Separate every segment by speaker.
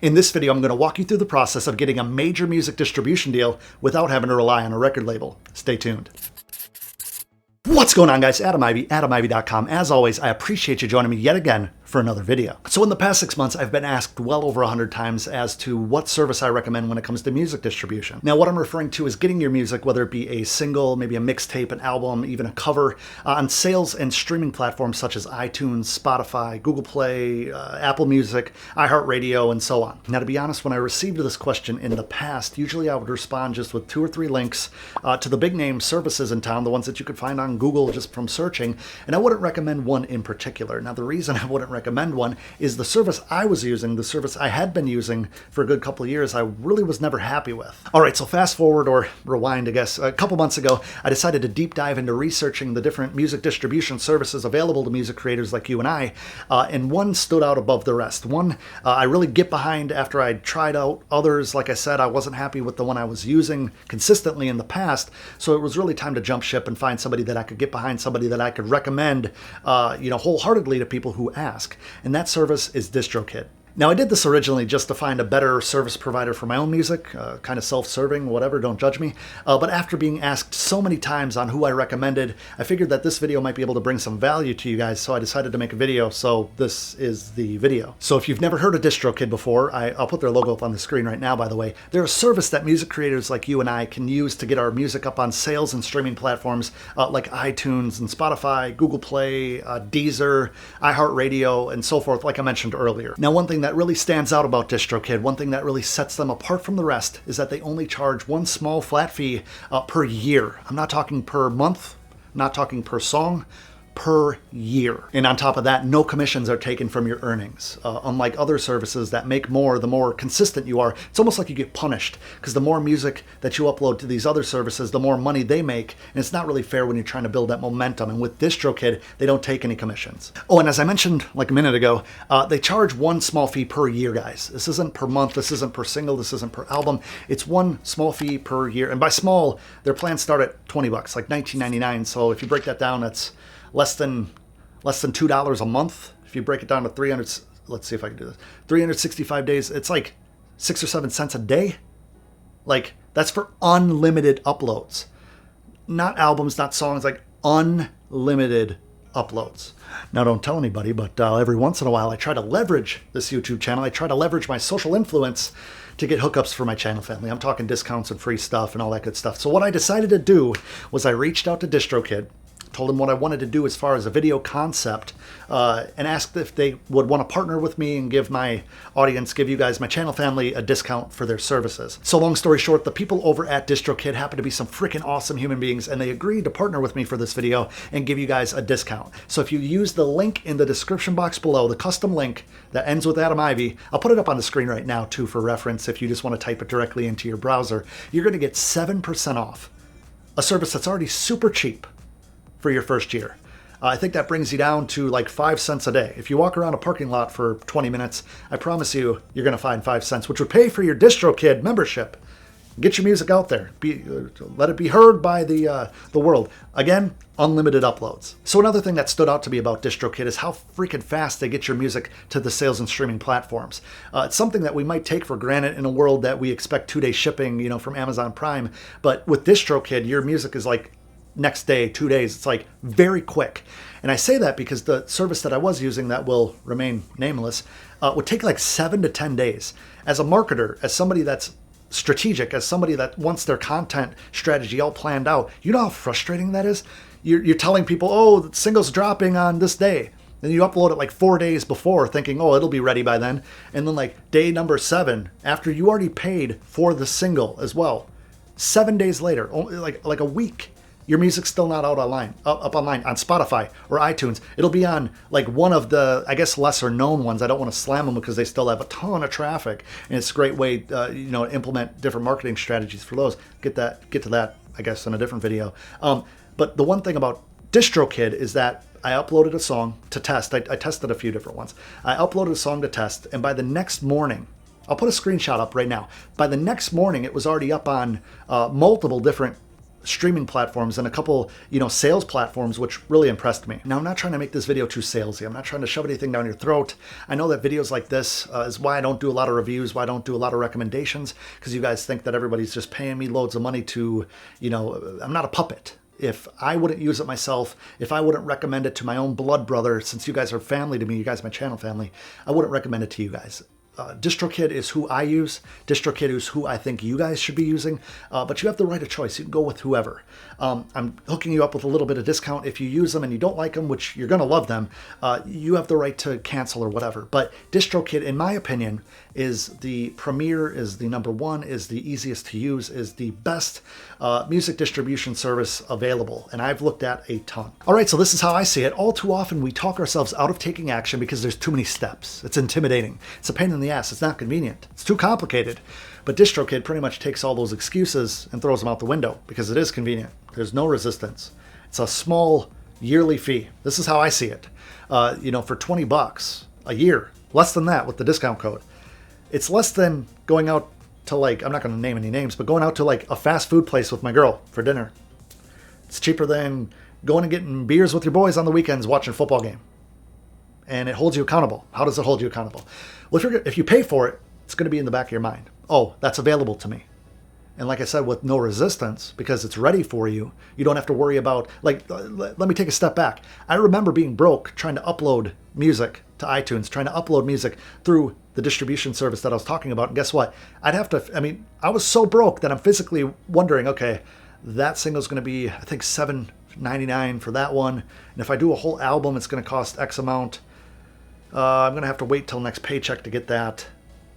Speaker 1: In this video, I'm going to walk you through the process of getting a major music distribution deal without having to rely on a record label. Stay tuned. What's going on, guys? Adam Ivy, AdamIvy.com. As always, I appreciate you joining me yet again for another video. So in the past 6 months, I've been asked well over 100 times as to what service I recommend when it comes to music distribution. Now, what I'm referring to is getting your music, whether it be a single, maybe a mixtape, an album, even a cover, on sales and streaming platforms such as iTunes, Spotify, Google Play, Apple Music, iHeartRadio, and so on. Now, to be honest, when I received this question in the past, usually I would respond just with 2 or 3 links to the big name services in town, the ones that you could find on Google just from searching, and I wouldn't recommend one in particular. Now, the reason I wouldn't recommend one is the service I was using, the service I had been using for a good couple of years, I really was never happy with. All right, so fast forward or rewind, I guess, a couple months ago, I decided to deep dive into researching the different music distribution services available to music creators like you and I, and one stood out above the rest. One I really get behind after I tried out others. Like I said, I wasn't happy with the one I was using consistently in the past, so it was really time to jump ship and find somebody that I could get behind, somebody that I could recommend, wholeheartedly to people who ask. And that service is DistroKid. Now, I did this originally just to find a better service provider for my own music, kind of self-serving, whatever, don't judge me. But after being asked so many times on who I recommended, I figured that this video might be able to bring some value to you guys, so I decided to make a video, so this is the video. So if you've never heard of DistroKid before, I'll put their logo up on the screen right now, by the way. They're a service that music creators like you and I can use to get our music up on sales and streaming platforms like iTunes and Spotify, Google Play, Deezer, iHeartRadio, and so forth, like I mentioned earlier. Now, one thing that really stands out about DistroKid, one thing that really sets them apart from the rest, is that they only charge one small flat fee per year. I'm not talking per month, I'm not talking per song, per year. And on top of that, no commissions are taken from your earnings. Unlike other services that make more the more consistent you are, it's almost like you get punished, because the more music that you upload to these other services, the more money they make, and it's not really fair when you're trying to build that momentum. And with DistroKid, they don't take any commissions. Oh, and as I mentioned like a minute ago, they charge one small fee per year, guys. This isn't per month, this isn't per single, this isn't per album. It's one small fee per year. And by small, their plans start at $20, like $19.99. So if you break that down, that's less than $2 a month. If you break it down to 300, let's see if I can do this, 365 days, it's like 6 or 7 cents a day. Like, that's for unlimited uploads. Not albums, not songs, like unlimited uploads. Now, don't tell anybody, but every once in a while I try to leverage this YouTube channel. I try to leverage my social influence to get hookups for my channel family. I'm talking discounts and free stuff and all that good stuff. So what I decided to do was I reached out to DistroKid, told them what I wanted to do as far as a video concept, and asked if they would want to partner with me and give my audience, give you guys, my channel family, a discount for their services. So long story short, the people over at DistroKid happen to be some freaking awesome human beings, and they agreed to partner with me for this video and give you guys a discount. So if you use the link in the description box below, the custom link that ends with Adam Ivy, I'll put it up on the screen right now too for reference if you just want to type it directly into your browser, you're going to get 7% off a service that's already super cheap for your first year. I think that brings you down to like 5 cents a day. If you walk around a parking lot for 20 minutes, I promise you, you're going to find 5 cents, which would pay for your DistroKid membership. Get your music out there. Let it be heard by the world. Again, unlimited uploads. So another thing that stood out to me about DistroKid is how freaking fast they get your music to the sales and streaming platforms. It's something that we might take for granted in a world that we expect 2-day shipping, from Amazon Prime. But with DistroKid, your music is like next day, 2 days. It's like very quick. And I say that because the service that I was using, that will remain nameless, would take like 7 to 10 days. As a marketer, as somebody that's strategic, as somebody that wants their content strategy all planned out, you know how frustrating that is? You're telling people, oh, the single's dropping on this day. Then you upload it like 4 days before thinking, oh, it'll be ready by then. And then like day number 7, after you already paid for the single as well, 7 days later, like a week, your music's still not out online, up online on Spotify or iTunes. It'll be on like one of the, I guess, lesser known ones. I don't want to slam them because they still have a ton of traffic, and it's a great way, to implement different marketing strategies for those. Get to that, I guess, in a different video. But the one thing about DistroKid is that I uploaded a song to test. I tested a few different ones. I uploaded a song to test, and by the next morning, I'll put a screenshot up right now. By the next morning, it was already up on multiple different streaming platforms and a couple, sales platforms, which really impressed me. Now, I'm not trying to make this video too salesy. I'm not trying to shove anything down your throat. I know that videos like this is why I don't do a lot of reviews, why I don't do a lot of recommendations, because you guys think that everybody's just paying me loads of money to, I'm not a puppet. If I wouldn't use it myself, if I wouldn't recommend it to my own blood brother, since you guys are family to me, you guys are my channel family, I wouldn't recommend it to you guys. DistroKid is who I use. DistroKid is who I think you guys should be using, but you have the right of choice. You can go with whoever. I'm hooking you up with a little bit of discount. If you use them and you don't like them, which you're going to love them, you have the right to cancel or whatever. But DistroKid, in my opinion, is the premier, is the number one, is the easiest to use, is the best music distribution service available. And I've looked at a ton. All right, so this is how I see it. All too often, we talk ourselves out of taking action because there's too many steps. It's intimidating. It's a pain in the ass. It's not convenient. It's too complicated. But DistroKid pretty much takes all those excuses and throws them out the window because it is convenient. There's no resistance. It's a small yearly fee. This is how I see it. For $20 a year, less than that with the discount code. It's less than going out to I'm not going to name any names, but going out to a fast food place with my girl for dinner. It's cheaper than going and getting beers with your boys on the weekends watching a football game. And it holds you accountable. How does it hold you accountable? Well, if you pay for it, it's going to be in the back of your mind. Oh, that's available to me. And like I said, with no resistance, because it's ready for you, you don't have to worry about, let me take a step back. I remember being broke trying to upload music to iTunes, trying to upload music through the distribution service that I was talking about. And guess what? I was so broke that I'm physically wondering, okay, that single's going to be, I think, $7.99 for that one. And if I do a whole album, it's going to cost X amount. I'm going to have to wait till next paycheck to get that,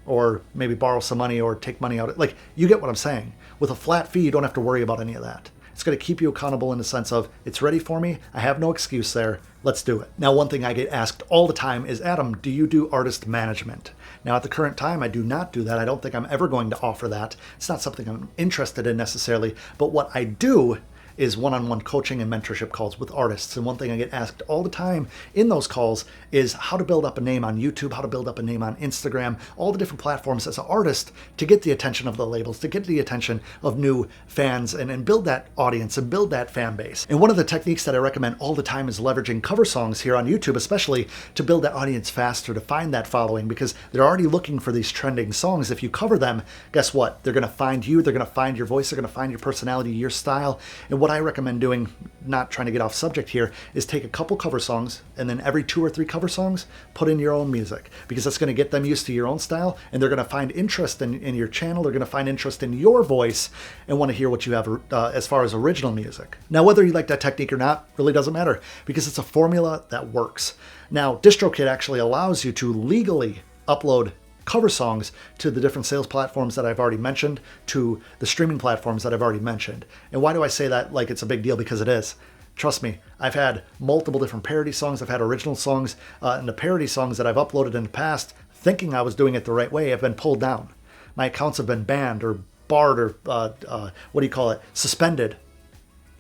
Speaker 1: or maybe borrow some money or take money out. You get what I'm saying. With a flat fee, you don't have to worry about any of that. It's going to keep you accountable in the sense of, it's ready for me. I have no excuse there. Let's do it. Now, one thing I get asked all the time is, Adam, do you do artist management? Now, at the current time, I do not do that. I don't think I'm ever going to offer that. It's not something I'm interested in necessarily. But what I do is one-on-one coaching and mentorship calls with artists. And one thing I get asked all the time in those calls is how to build up a name on YouTube, how to build up a name on Instagram, all the different platforms as an artist to get the attention of the labels, to get the attention of new fans and build that audience and build that fan base. And one of the techniques that I recommend all the time is leveraging cover songs here on YouTube, especially to build that audience faster, to find that following, because they're already looking for these trending songs. If you cover them, guess what? They're going to find you, they're going to find your voice, they're going to find your personality, your style. And what I recommend doing, not trying to get off subject here, is take a couple cover songs and then every 2 or 3 cover songs, put in your own music, because that's going to get them used to your own style and they're going to find interest in your channel. They're going to find interest in your voice and want to hear what you have as far as original music. Now, whether you like that technique or not really doesn't matter, because it's a formula that works. Now, DistroKid actually allows you to legally upload cover songs to the different sales platforms that I've already mentioned, to the streaming platforms that I've already mentioned. And why do I say that like it's a big deal? Because it is. Trust me, I've had multiple different parody songs, I've had original songs, and the parody songs that I've uploaded in the past, thinking I was doing it the right way, have been pulled down. My accounts have been banned or barred or, suspended,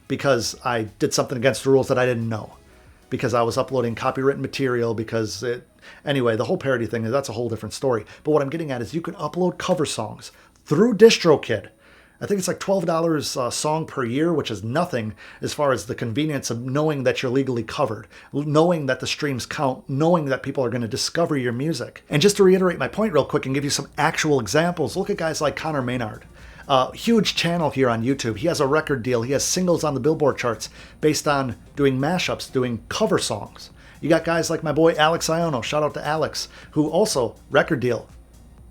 Speaker 1: because I did something against the rules that I didn't know. Because I was uploading copywritten material, anyway, the whole parody thing, that's a whole different story. But what I'm getting at is you can upload cover songs through DistroKid. I think it's like $12 a song per year, which is nothing as far as the convenience of knowing that you're legally covered, knowing that the streams count, knowing that people are going to discover your music. And just to reiterate my point real quick and give you some actual examples, look at guys like Connor Maynard. Huge channel here on YouTube. He has a record deal. He has singles on the Billboard charts based on doing mashups, doing cover songs. You got guys like my boy Alex Iono, shout out to Alex, who also record deal,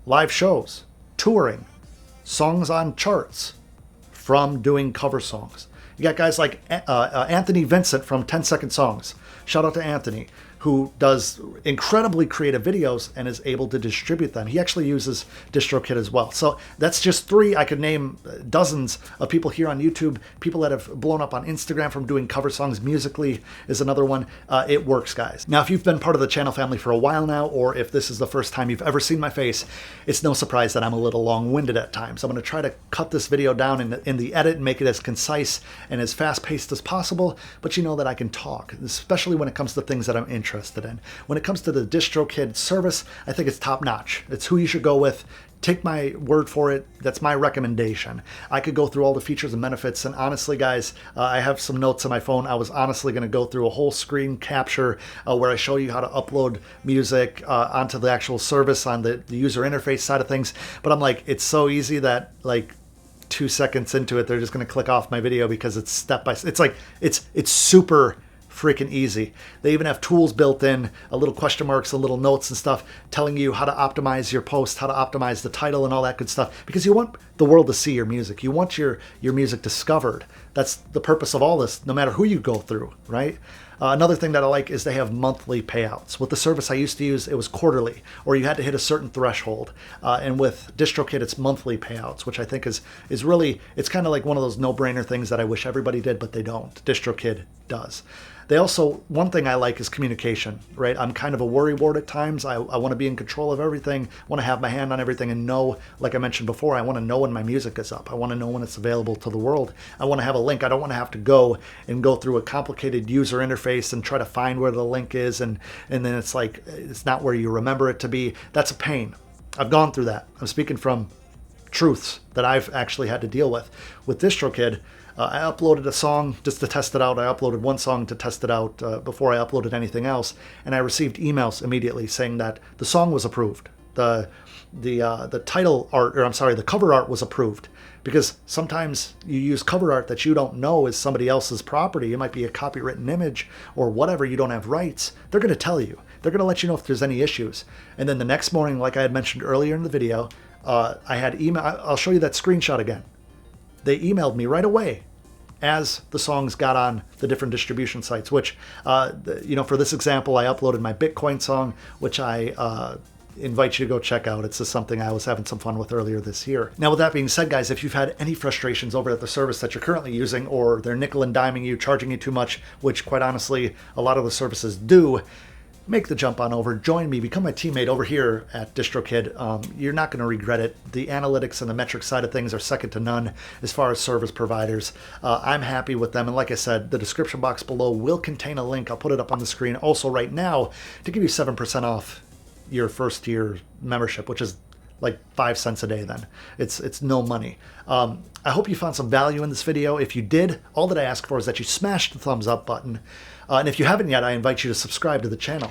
Speaker 1: live shows, touring, songs on charts from doing cover songs. You got guys like Anthony Vincent from 10 Second Songs. Shout out to Anthony, who does incredibly creative videos and is able to distribute them. He actually uses DistroKid as well. So that's just 3. I could name dozens of people here on YouTube, people that have blown up on Instagram from doing cover songs. Musically is another one. It works, guys. Now, if you've been part of the channel family for a while now, or if this is the first time you've ever seen my face, it's no surprise that I'm a little long-winded at times. I'm going to try to cut this video down in the edit and make it as concise and as fast-paced as possible, but you know that I can talk, especially when it comes to things that I'm interested in. When it comes to the DistroKid service, I think it's top-notch. It's who you should go with. take my word for it. That's my recommendation. I could go through all the features and benefits, and honestly, guys, I have some notes on my phone. I was honestly going to go through a whole screen capture where I show you how to upload music onto the actual service on the user interface side of things, but I'm like, it's so easy that like 2 seconds into it, they're just going to click off my video because it's step by step. It's like, it's super freaking easy. They even have tools built in, a little question marks, a little notes and stuff telling you how to optimize your post, how to optimize the title and all that good stuff, because you want the world to see your music. You want your music discovered. That's the purpose of all this, no matter who you go through, right? Another thing that I like is they have monthly payouts. With the service I used to use, it was quarterly, or you had to hit a certain threshold. And with DistroKid, it's monthly payouts, which I think is really, it's kind of like one of those no-brainer things that I wish everybody did, but they don't. DistroKid does. They also, one thing I like is communication, right? I'm kind of a worrywart at times. I want to be in control of everything. I want to have my hand on everything and know, like I mentioned before, I want to know when my music is up. I want to know when it's available to the world. I want to have a link. I don't want to have to go through a complicated user interface and try to find where the link is, and then it's like, it's not where you remember it to be. That's a pain. I've gone through that. I'm speaking from truths that I've actually had to deal with. With DistroKid, I uploaded a song just to test it out. I uploaded one song to test it out before I uploaded anything else, and I received emails immediately saying that the song was approved. The title art, or I'm sorry, the cover art was approved, because sometimes you use cover art that you don't know is somebody else's property. It might be a copywritten image or whatever. You don't have rights. They're going to tell you. They're going to let you know if there's any issues. And then the next morning, like I had mentioned earlier in the video, I had email. I'll show you that screenshot again. They emailed me right away as the songs got on the different distribution sites, which, for this example, I uploaded my Bitcoin song, which I invite you to go check out. It's just something I was having some fun with earlier this year. Now, with that being said, guys, if you've had any frustrations over at the service that you're currently using, or they're nickel and diming you, charging you too much, which quite honestly, a lot of the services do, make the jump on over, join me, become my teammate over here at DistroKid. You're not going to regret it. The analytics and the metric side of things are second to none as far as service providers. I'm happy with them, and like I said, the description box below will contain a link. I'll put it up on the screen also right now to give you 7% off your first year membership, which is like 5 cents a day then. It's no money. I hope you found some value in this video. If you did, all that I ask for is that you smash the thumbs up button. And if you haven't yet, I invite you to subscribe to the channel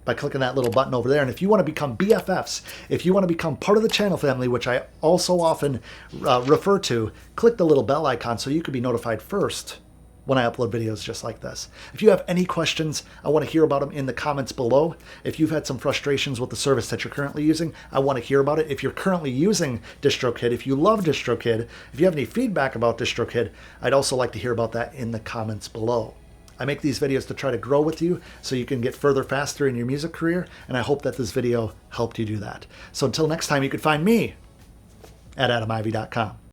Speaker 1: by clicking that little button over there. And if you want to become BFFs, if you want to become part of the channel family, which I also often refer to, click the little bell icon so you can be notified first when I upload videos just like this. If you have any questions, I want to hear about them in the comments below. If you've had some frustrations with the service that you're currently using, I want to hear about it. If you're currently using DistroKid, if you love DistroKid, if you have any feedback about DistroKid, I'd also like to hear about that in the comments below. I make these videos to try to grow with you so you can get further faster in your music career, and I hope that this video helped you do that. So until next time, you can find me at AdamIvy.com.